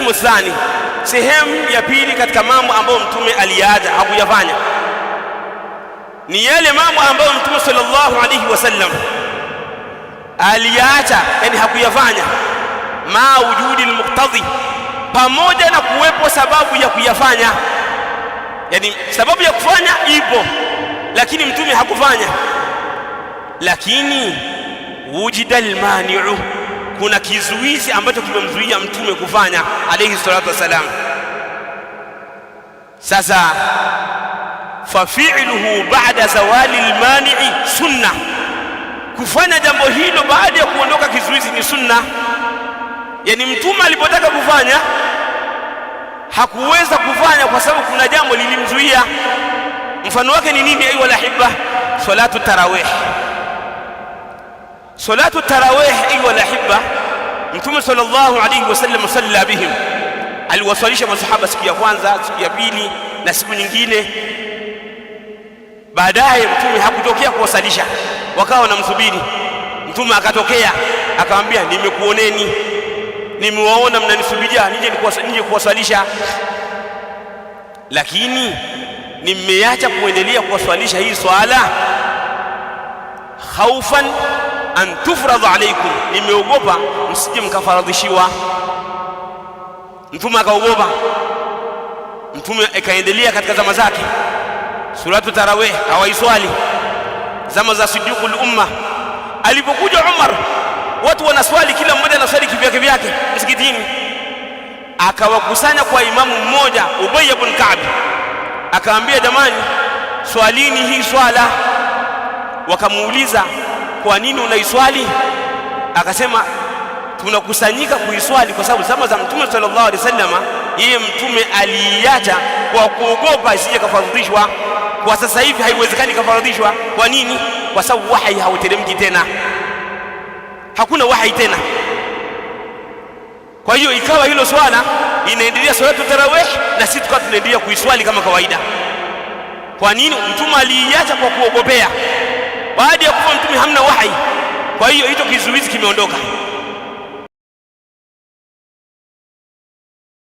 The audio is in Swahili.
Thani, sehemu ya pili katika mambo ambayo mtume aliyaacha hakuyafanya ni yale mambo ambayo mtume sallallahu alayhi wasallam aliyaacha, yani hakuyafanya ma wujudi almuqtadi, pamoja na kuwepo sababu ya kuyafanya. Yani sababu ya kufanya ipo, lakini mtume hakufanya. Lakini wujida almani'u, kuna kizuizi ambacho kimemzuia mtume kufanya alayhi salatu wasalam. Sasa fafi'luhu ba'da zawali almani'i sunna, kufanya jambo hilo baada ya kuondoka kizuizi ni sunna. Yani mtume alipotaka kufanya hakuweza kufanya kwa sababu kuna jambo lilimzuia. Mfano wake ni nini? Ayu walahibba, salatu tarawih. Salatu tarawih, ayu walahibba, mtume sallallahu alayhi wasallam salla bihim, aliwasalisha masahaba siku ya kwanza, siku ya pili na siku nyingine. Baadaye mtume hakutokea kuwasalisha, wakawa wanamsubiri. Mtume akatokea akamwambia, nimekuoneni, nimewaona mnanisubiria nije kuwasalisha, lakini nimeacha kuendelea kuwasalisha hii swala khaufan an tufradha alaykum, nimeogopa msije mkafaradhishiwa. Mtume akaogopa. Mtume akaendelea katika zama zake suratu tarawih hawaiswali, zama za Siddiqul umma. Alipokuja Umar, watu wanaswali, kila mmoja anaswali kivyake vyake msikitini. Akawakusanya kwa imamu mmoja, Ubay ibn Ka'b, akaambia, jamani, swalini hii swala. Wakamuuliza, kwa nini unaiswali? Akasema, tunakusanyika kuiswali kwa sababu zama za mtume sallallahu alaihi wasallam, yeye mtume aliacha kwa kuogopa isije kafaradhishwa. Kwa sasa hivi haiwezekani kafaradhishwa. Kwa nini? Kwa sababu wahi hauteremki tena, hakuna wahi tena. Kwa hiyo ikawa hilo swala inaendelea, salatu tarawih, na sisi tukawa tunaendelea kuiswali kama kawaida. Kwa nini? Mtume aliacha kwa kuogopea. Baada ya kufa mtume hamna wahi, kwa hiyo hicho kizuizi kimeondoka.